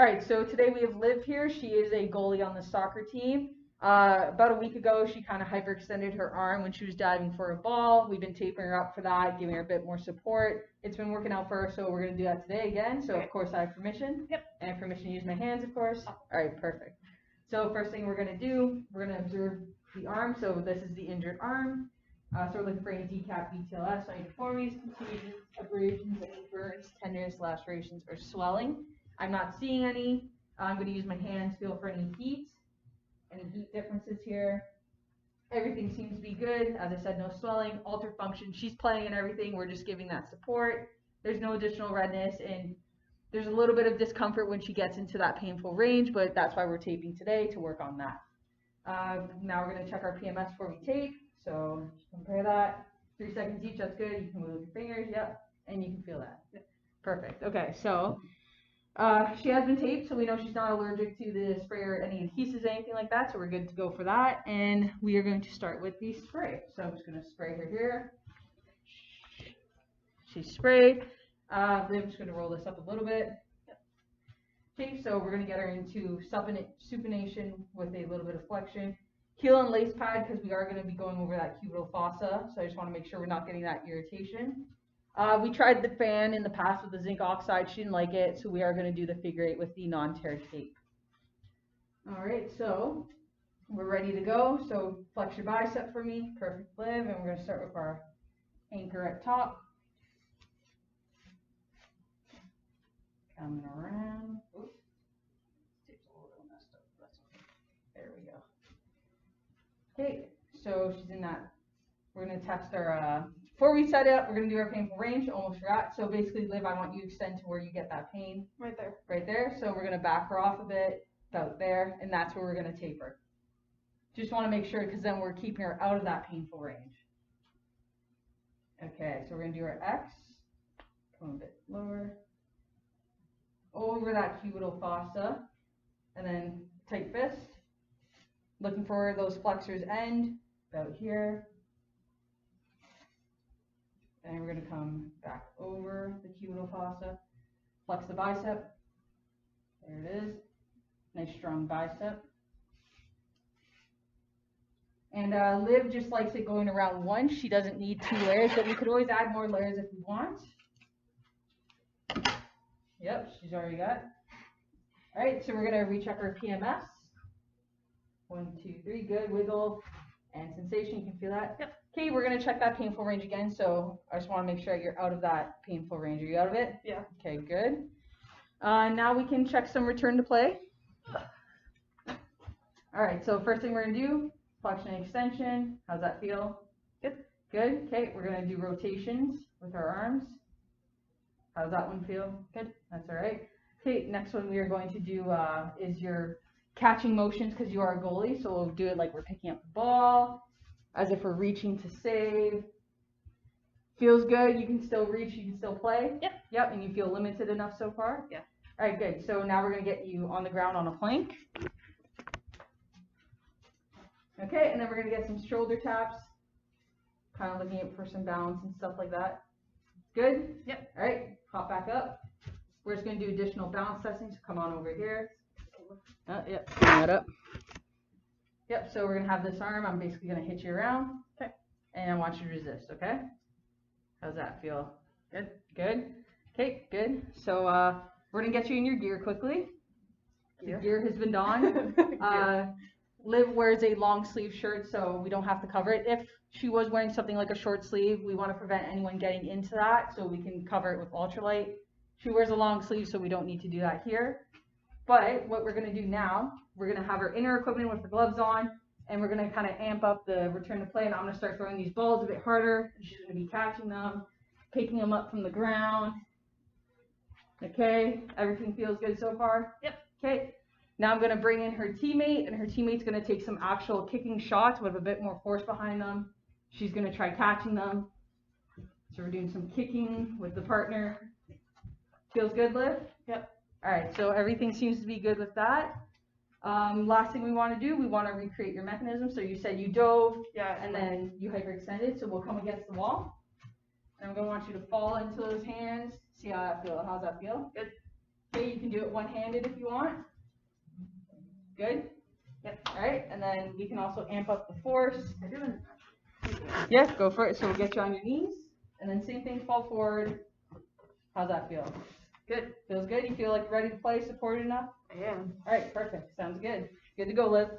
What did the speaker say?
All right, so today we have Liv here. She is a goalie on the soccer team. About a week ago, she kind of hyperextended her arm when she was diving for a ball. We've been taping her up for that, giving her a bit more support. It's been working out for her, so we're going to do that today again. So, of course, I have permission. Yep. And I have permission to use my hands, of course. All right, perfect. So first thing we're going to do, we're going to observe the arm. So this is the injured arm. So we're looking for any decap, BTLS, any deformities, contusions, abrasions, any burns, tenderness, lacerations, or swelling. I'm not seeing any. I'm going to use my hands, feel for any heat differences here. Everything seems to be good. As I said, no swelling, altered function. She's playing and everything. We're just giving that support. There's no additional redness, and there's a little bit of discomfort when she gets into that painful range, but that's why we're taping today, to work on that. Now we're going to check our PMS before we tape. So compare that. 3 seconds each. That's good. You can move your fingers. Yep. And you can feel that. Yep. Perfect. Okay. So she has been taped, so we know she's not allergic to the spray or any adhesives, anything like that, so we're good to go for that. And we are going to start with the spray. So I'm just going to spray her here. She's sprayed. I'm just going to roll this up a little bit. Okay, so we're going to get her into supination with a little bit of flexion. Heel and lace pad, because we are going to be going over that cubital fossa, so I just want to make sure we're not getting that irritation. We tried the fan in the past with the zinc oxide. She didn't like it, so we are going to do the figure 8 with the non-tear tape. All right, so we're ready to go. So flex your bicep for me. Perfect, Liv. And we're going to start with our anchor at top. Coming around. Oops. Tape's a little messed up. That's okay. There we go. Okay, so she's in that. We're going to test our, before we set it up, we're going to do our painful range. Almost forgot. So basically, Liv, I want you to extend to where you get that pain. Right there. Right there. So we're going to back her off a bit, about there, and that's where we're going to taper. Just want to make sure, because then we're keeping her out of that painful range. Okay, so we're going to do our X. Come a bit lower. Over that cubital fossa, and then tight fist. Looking for where those flexors end, about here. And we're going to come back over the cubital fossa, flex the bicep. There it is. Nice strong bicep. And Liv just likes it going around one. She doesn't need 2 layers, but we could always add more layers if we want. Yep, she's already got it. All right, so we're going to recheck our PMS. 1, 2, 3, good. Wiggle and sensation. You can feel that? Yep. Okay, we're going to check that painful range again. So I just want to make sure you're out of that painful range. Are you out of it? Yeah. Okay, good. Now we can check some return to play. All right, so first thing we're going to do, flexion and extension. How's that feel? Good. Good. Okay, we're going to do rotations with our arms. How's that one feel? Good. That's all right. Okay, next one we are going to do is your catching motions, because you are a goalie. So we'll do it like we're picking up the ball, as if we're reaching to save. Feels good. You can still reach. You can still play. Yep. Yep. And you feel limited enough so far? Yeah. All right, good. So now we're going to get you on the ground on a plank. Okay, and then we're going to get some shoulder taps, kind of looking at for some balance and stuff like that. Good? Yep. All right, hop back up. We're just going to do additional balance testing, so come on over here. Yep, bring that up. Yep, so we're going to have this arm. I'm basically going to hit you around. Okay. And I want you to resist, okay? How's that feel? Good? Good? Okay, good. So we're going to get you in your gear quickly. The gear has been donned. Liv wears a long sleeve shirt, so we don't have to cover it. If she was wearing something like a short sleeve, we want to prevent anyone getting into that, so we can cover it with ultralight. She wears a long sleeve, so we don't need to do that here. But what we're going to do now, we're going to have her inner equipment with her gloves on, and we're going to kind of amp up the return to play, and I'm going to start throwing these balls a bit harder. She's going to be catching them, picking them up from the ground. Okay, everything feels good so far? Yep. Okay. Now I'm going to bring in her teammate, and her teammate's going to take some actual kicking shots with a bit more force behind them. She's going to try catching them. So we're doing some kicking with the partner. Feels good, Liv? Yep. All right, so everything seems to be good with that. Last thing we want to do, we want to recreate your mechanism. So you said you dove, and then you hyperextended. So we'll come against the wall. And I'm going to want you to fall into those hands. See how that feels. How's that feel? Good. Okay, you can do it one-handed if you want. Good? Yep. All right, and then we can also amp up the force. Yeah, go for it. So we'll get you on your knees, and then same thing, fall forward. How's that feel? Good. Feels good? You feel like you're ready to play, supported enough? I am. All right, perfect. Sounds good. Good to go, Liz.